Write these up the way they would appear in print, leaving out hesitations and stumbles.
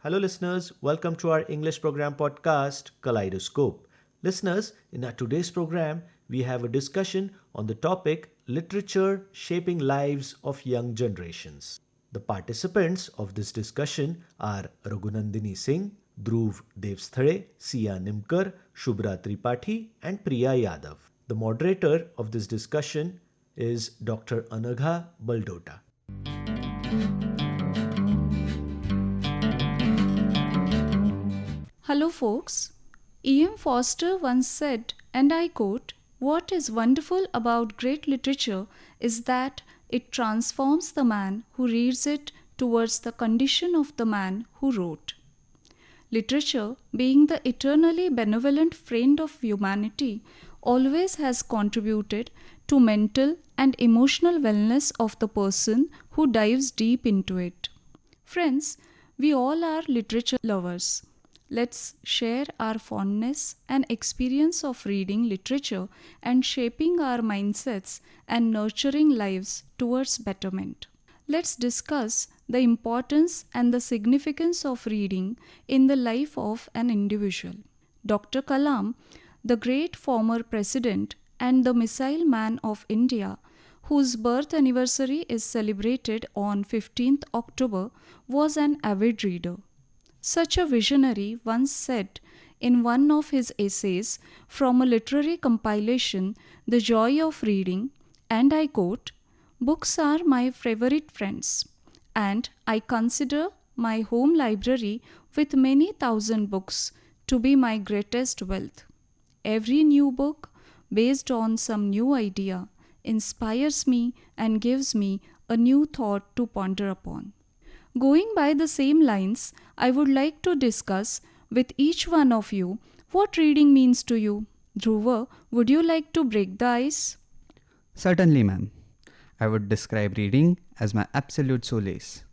Hello, listeners. Welcome to our English program podcast, Kaleidoscope. Listeners, in our today's program, we have a discussion on the topic Literature Shaping Lives of Young Generations. The participants of this discussion are Raghunandini Singh, Dhruv Devsthale, Sia Nimkar, Shubhra Tripathi, and Priya Yadav. The moderator of this discussion is Dr. Anagha Baldota. Hello, folks. E.M. Forster once said, and I quote, "What is wonderful about great literature is that it transforms the man who reads it towards the condition of the man who wrote." Literature, being the eternally benevolent friend of humanity, always has contributed to mental and emotional wellness of the person who dives deep into it. Friends, we all are literature lovers. Let's share our fondness and experience of reading literature and shaping our mindsets and nurturing lives towards betterment. Let's discuss the importance and the significance of reading in the life of an individual. Dr. Kalam, the great former president and the missile man of India, whose birth anniversary is celebrated on 15th October, was an avid reader. Such a visionary once said in one of his essays from a literary compilation, The Joy of Reading, and I quote, "Books are my favorite friends, and I consider my home library with many thousand books to be my greatest wealth. Every new book, based on some new idea, inspires me and gives me a new thought to ponder upon." Going by the same lines, I would like to discuss with each one of you what reading means to you. Dhruva, would you like to break the ice? Certainly, ma'am. I would describe reading as my absolute solace.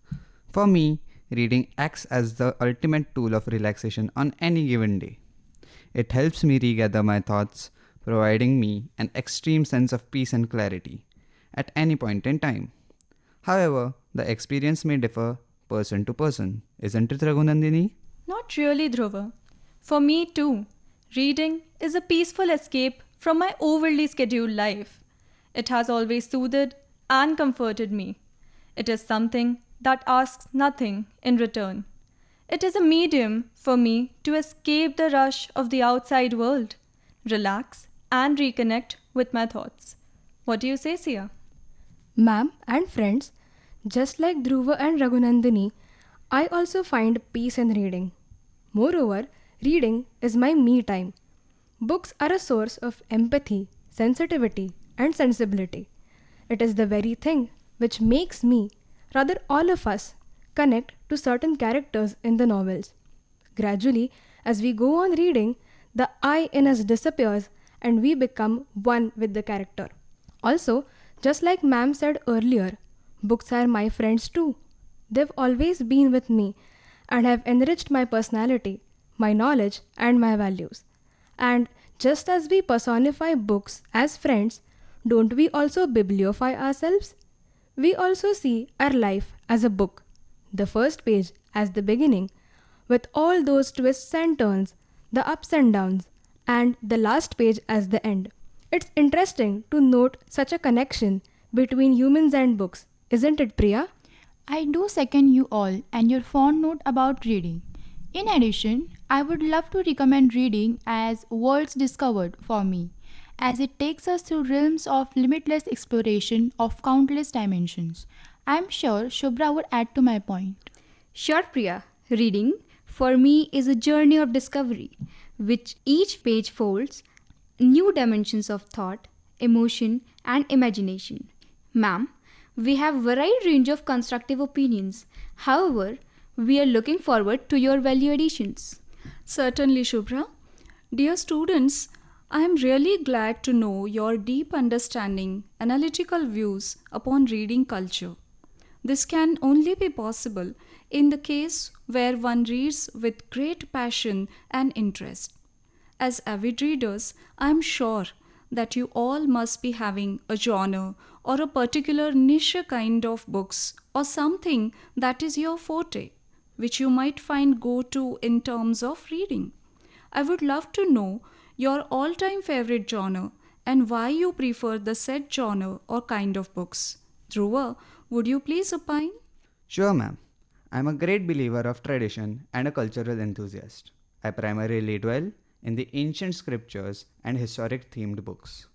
For me, reading acts as the ultimate tool of relaxation on any given day. It helps me regather my thoughts, providing me an extreme sense of peace and clarity at any point in time. However, the experience may differ person to person. Isn't it, Raghunandini? Not really, Dhruva. For me too, reading is a peaceful escape from my overly scheduled life. It has always soothed and comforted me. It is something that asks nothing in return. It is a medium for me to escape the rush of the outside world, relax and reconnect with my thoughts. What do you say, Sia? Ma'am and friends, just like Dhruva and Raghunandini, I also find peace in reading. Moreover, reading is my me time. Books are a source of empathy, sensitivity, and sensibility. It is the very thing which makes me, rather all of us, connect to certain characters in the novels. Gradually, as we go on reading, the I in us disappears and we become one with the character. Also, just like ma'am said earlier, books are my friends too. They've always been with me and have enriched my personality, my knowledge, and my values. And just as we personify books as friends, don't we also bibliophile ourselves? We also see our life as a book, the first page as the beginning, with all those twists and turns, the ups and downs, and the last page as the end. It's interesting to note such a connection between humans and books. Isn't it, Priya? I do second you all and your fond note about reading. In addition, I would love to recommend reading as Worlds Discovered for me, as it takes us through realms of limitless exploration of countless dimensions. I am sure Shubhra would add to my point. Sure, Priya. Reading, for me, is a journey of discovery, which each page folds new dimensions of thought, emotion, and imagination. Ma'am, we have a wide range of constructive opinions. However, we are looking forward to your value additions. Certainly, Shubhra. Dear students, I am really glad to know your deep understanding, analytical views upon reading culture. This can only be possible in the case where one reads with great passion and interest. As avid readers, I am sure that you all must be having a genre or a particular niche kind of books or something that is your forte, which you might find go to in terms of reading. I would love to know your all time favorite genre and why you prefer the said genre or kind of books. Dhruva, would you please opine? Sure, ma'am. I'm a great believer of tradition and a cultural enthusiast. I primarily dwell in the ancient scriptures and historic themed books.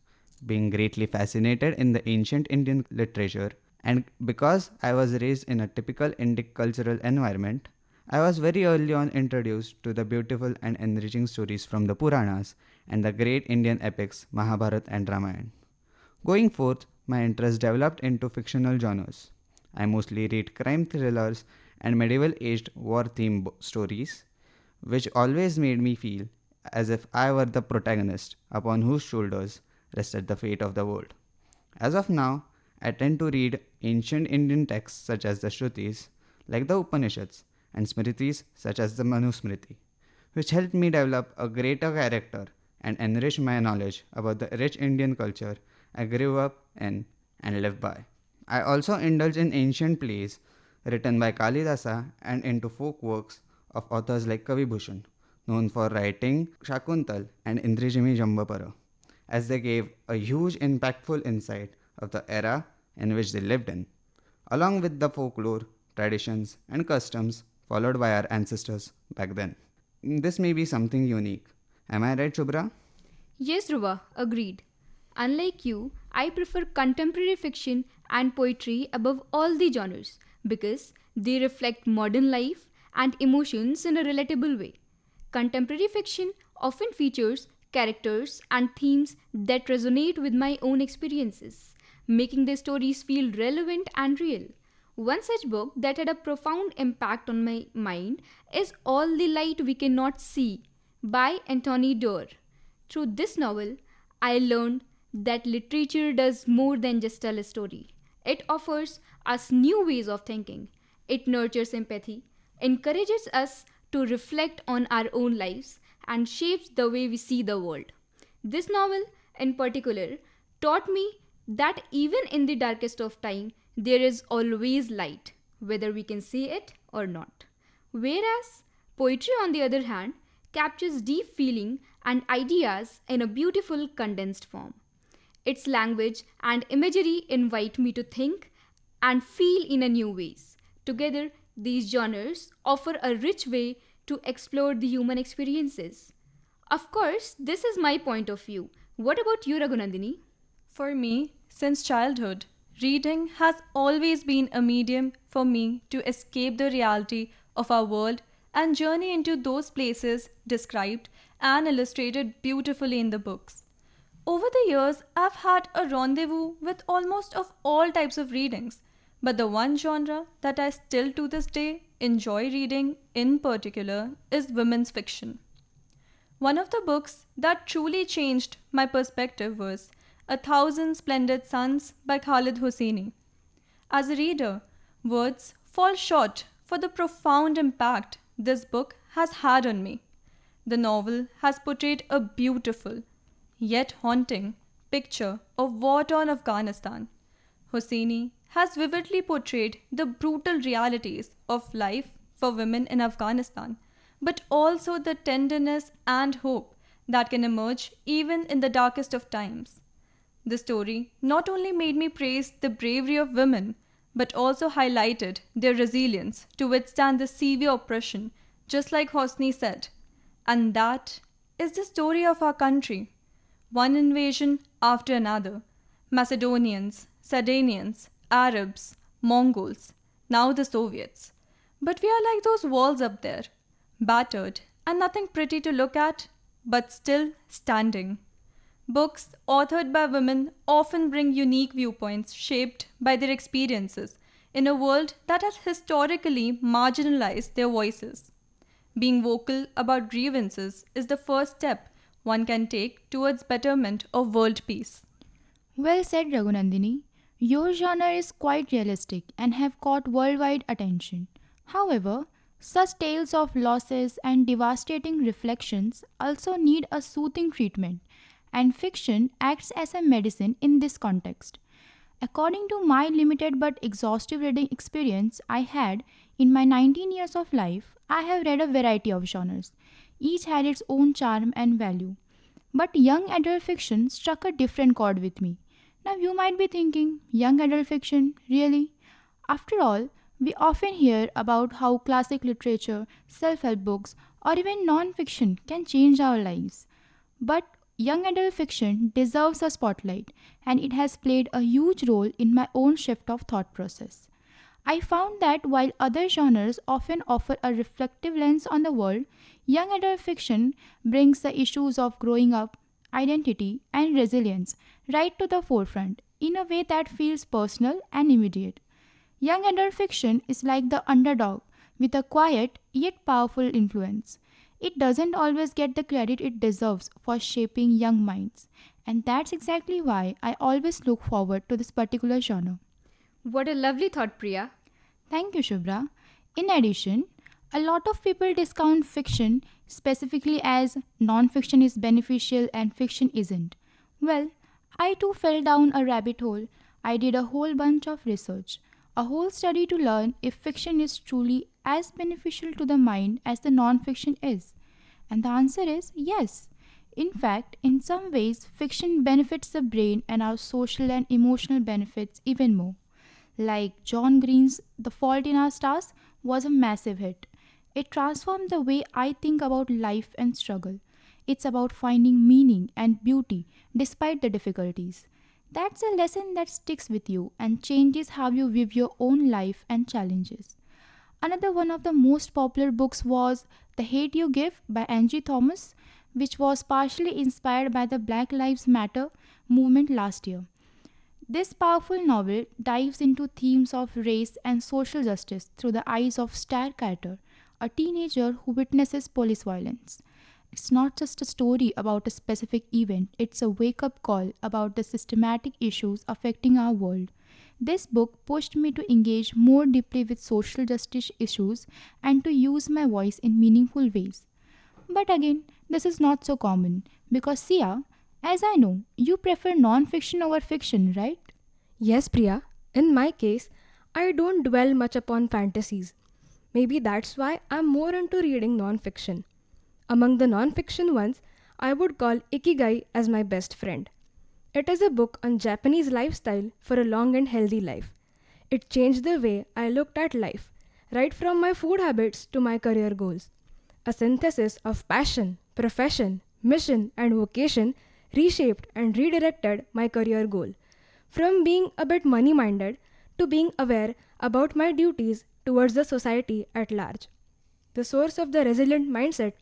Being greatly fascinated in the ancient Indian literature, and because I was raised in a typical Indic cultural environment, I was very early on introduced to the beautiful and enriching stories from the Puranas and the great Indian epics Mahabharata and Ramayana. Going forth, my interest developed into fictional genres. I mostly read crime thrillers and medieval aged war themed stories, which always made me feel as if I were the protagonist upon whose shoulders rested the fate of the world. As of now, I tend to read ancient Indian texts such as the Shrutis, like the Upanishads, and Smritis such as the Manusmriti, which helped me develop a greater character and enrich my knowledge about the rich Indian culture I grew up in and live by. I also indulge in ancient plays written by Kalidasa and into folk works of authors like Kavi Bhushan, known for writing Shakuntal and Indrijimi Jambapara, as they gave a huge impactful insight of the era in which they lived in, along with the folklore, traditions, and customs followed by our ancestors back then. This may be something unique. Am I right, Shubhra? Yes, Dhruva, agreed. Unlike you, I prefer contemporary fiction and poetry above all the genres because they reflect modern life and emotions in a relatable way. Contemporary fiction often features characters and themes that resonate with my own experiences, making the stories feel relevant and real. One such book that had a profound impact on my mind is All the Light We Cannot See by Anthony Doerr. Through this novel, I learned that literature does more than just tell a story. It offers us new ways of thinking. It nurtures empathy, encourages us to reflect on our own lives, and shapes the way we see the world. This novel, in particular, taught me that even in the darkest of time, there is always light, whether we can see it or not. Whereas poetry, on the other hand, captures deep feeling and ideas in a beautiful condensed form. Its language and imagery invite me to think and feel in a new ways. Together, these genres offer a rich way to explore the human experiences. Of course, this is my point of view. What about you, Raghunandini? For me, since childhood, reading has always been a medium for me to escape the reality of our world and journey into those places described and illustrated beautifully in the books. Over the years, I've had a rendezvous with almost of all types of readings, but the one genre that I still to this day enjoy reading in particular is women's fiction. One of the books that truly changed my perspective was A Thousand Splendid Suns by Khalid Hosseini. As a reader, words fall short for the profound impact this book has had on me. The novel has portrayed a beautiful, yet haunting, picture of war-torn Afghanistan. Hosseini has vividly portrayed the brutal realities of life for women in Afghanistan, but also the tenderness and hope that can emerge even in the darkest of times. The story not only made me praise the bravery of women, but also highlighted their resilience to withstand the severe oppression, just like Hosni said. And that is the story of our country. One invasion after another. Macedonians, Sardinians, Arabs, Mongols, now the Soviets. But we are like those walls up there, battered and nothing pretty to look at, but still standing. Books authored by women often bring unique viewpoints shaped by their experiences in a world that has historically marginalized their voices. Being vocal about grievances is the first step one can take towards betterment of world peace. Well said, Raghunandini. Your genre is quite realistic and have caught worldwide attention. However, such tales of losses and devastating reflections also need a soothing treatment, and fiction acts as a medicine in this context. According to my limited but exhaustive reading experience I had in my 19 years of life, I have read a variety of genres. Each had its own charm and value. But young adult fiction struck a different chord with me. Now you might be thinking, young adult fiction, really? After all, we often hear about how classic literature, self help books, or even non fiction can change our lives. But young adult fiction deserves a spotlight, and it has played a huge role in my own shift of thought process. I found that while other genres often offer a reflective lens on the world, young adult fiction brings the issues of growing up, identity, and resilience right to the forefront in a way that feels personal and immediate. Young adult fiction is like the underdog with a quiet yet powerful influence. It doesn't always get the credit it deserves for shaping young minds, and that's exactly why I always look forward to this particular genre. What a lovely thought, Priya. Thank you, Shubhra. In addition, a lot of people discount fiction specifically as non fiction is beneficial and fiction isn't. Well, I too fell down a rabbit hole. I did a whole bunch of research, a whole study to learn if fiction is truly as beneficial to the mind as the non fiction is. And the answer is yes. In fact, in some ways, fiction benefits the brain and our social and emotional benefits even more. Like John Green's The Fault in Our Stars was a massive hit. It transformed the way I think about life and struggle. It's about finding meaning and beauty despite the difficulties. That's a lesson that sticks with you and changes how you view your own life and challenges. Another one of the most popular books was The Hate You Give by Angie Thomas, which was partially inspired by the Black Lives Matter movement last year. This powerful novel dives into themes of race and social justice through the eyes of Star Carter, a teenager who witnesses police violence. It's not just a story about a specific event, it's a wake up call about the systematic issues affecting our world. This book pushed me to engage more deeply with social justice issues and to use my voice in meaningful ways. But again, this is not so common because Sia, as I know, you prefer non fiction over fiction, right? Yes, Priya. In my case, I don't dwell much upon fantasies. Maybe that's why I'm more into reading non-fiction. Among the non-fiction ones, I would call Ikigai as my best friend. It is a book on Japanese lifestyle for a long and healthy life. It changed the way I looked at life, right from my food habits to my career goals. A synthesis of passion, profession, mission, and vocation reshaped and redirected my career goal, from being a bit money minded to being aware about my duties towards the society at large. The source of the resilient mindset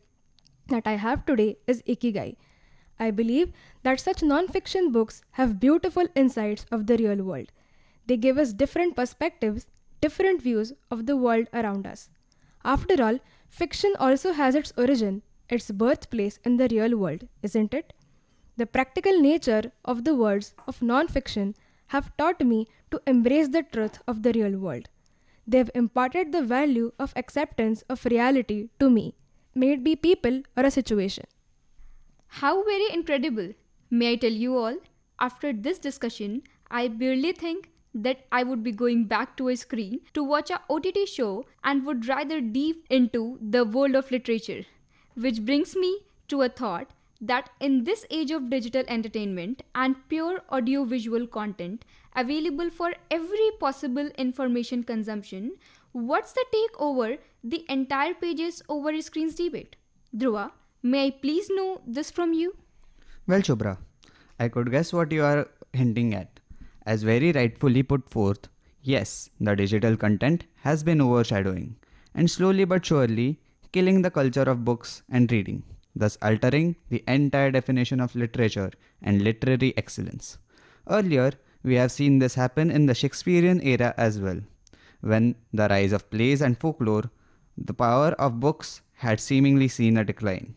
that I have today is Ikigai. I believe that such non fiction books have beautiful insights of the real world. They give us different perspectives, different views of the world around us. After all, fiction also has its origin, its birthplace in the real world, isn't it? The practical nature of the words of non fiction have taught me to embrace the truth of the real world. They have imparted the value of acceptance of reality to me, may it be people or a situation. How very incredible! May I tell you all, after this discussion, I barely think that I would be going back to a screen to watch a OTT show and would rather deep into the world of literature. Which brings me to a thought that in this age of digital entertainment and pure audio-visual content available for every possible information consumption, what's the take over the entire pages over screens debate? Dhruva, may I please know this from you? Well, Shubhra, I could guess what you are hinting at. As very rightfully put forth, yes, the digital content has been overshadowing and slowly but surely killing the culture of books and reading, thus altering the entire definition of literature and literary excellence. Earlier, we have seen this happen in the Shakespearean era as well, when the rise of plays and folklore, the power of books had seemingly seen a decline.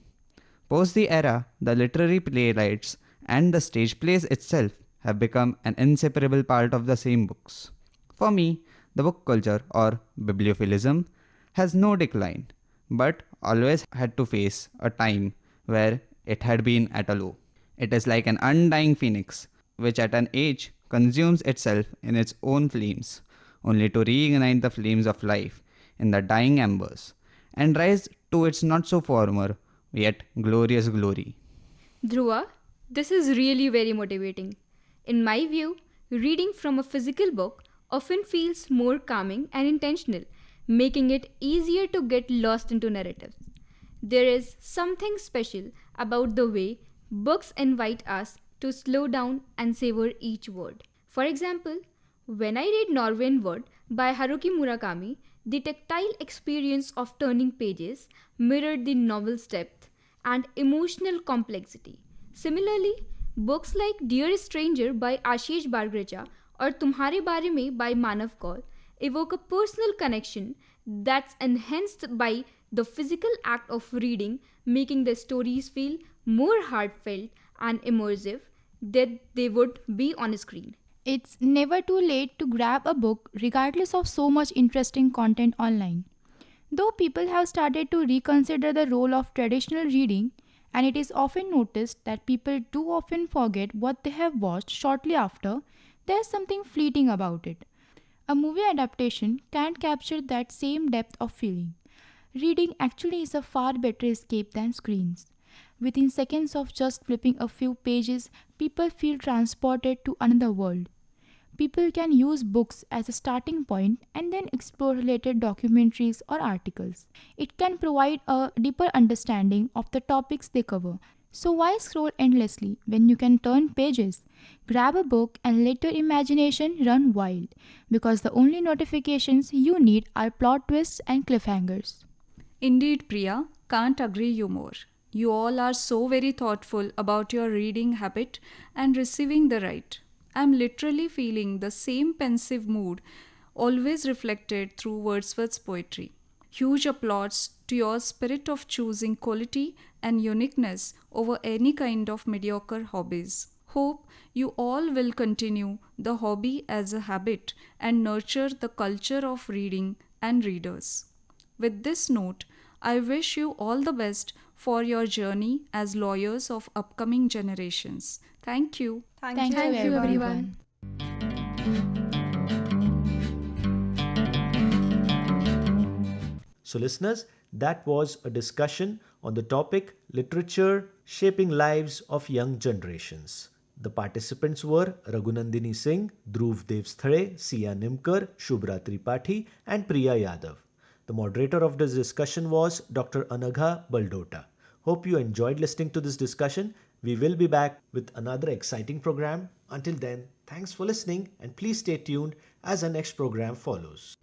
Post the era, the literary playwrights and the stage plays itself have become an inseparable part of the same books. For me, the book culture or bibliophilism has no decline, but always had to face a time where it had been at a low. It is like an undying phoenix, which at an age consumes itself in its own flames, only to reignite the flames of life in the dying embers and rise to its not so former yet glorious glory. Dhruva, this is really very motivating. In my view, reading from a physical book often feels more calming and intentional, making it easier to get lost into narratives. There is something special about the way books invite us to slow down and savor each word. For example, when I read Norwegian Wood by Haruki Murakami, the tactile experience of turning pages mirrored the novel's depth and emotional complexity. Similarly, books like Dear Stranger by Ashish Bargrecha or Tumhare Bare Mein by Manav Kaul evoke a personal connection that's enhanced by the physical act of reading, making the stories feel more heartfelt and immersive than they would be on a screen. It's never too late to grab a book regardless of so much interesting content online. Though people have started to reconsider the role of traditional reading, and it is often noticed that people do often forget what they have watched shortly after, there's something fleeting about it. A movie adaptation can't capture that same depth of feeling. Reading actually is a far better escape than screens. Within seconds of just flipping a few pages, people feel transported to another world. People can use books as a starting point and then explore related documentaries or articles. It can provide a deeper understanding of the topics they cover. So, why scroll endlessly when you can turn pages? Grab a book and let your imagination run wild, because the only notifications you need are plot twists and cliffhangers. Indeed, Priya, can't agree you more. You all are so very thoughtful about your reading habit and receiving the right. I'm literally feeling the same pensive mood always reflected through Wordsworth's poetry. Huge applause to your spirit of choosing quality and uniqueness over any kind of mediocre hobbies. Hope you all will continue the hobby as a habit and nurture the culture of reading and readers. With this note, I wish you all the best for your journey as lawyers of upcoming generations. Thank you. Thank you, Thank you, everyone. So, listeners, that was a discussion on the topic Literature Shaping Lives of Young Generations. The participants were Raghunandini Singh, Dhruv Devsthale, Sia Nimkar, Shubhra Tripathi, and Priya Yadav. The moderator of this discussion was Dr. Anagha Baldota. Hope you enjoyed listening to this discussion. We will be back with another exciting program. Until then, thanks for listening and please stay tuned as our next program follows.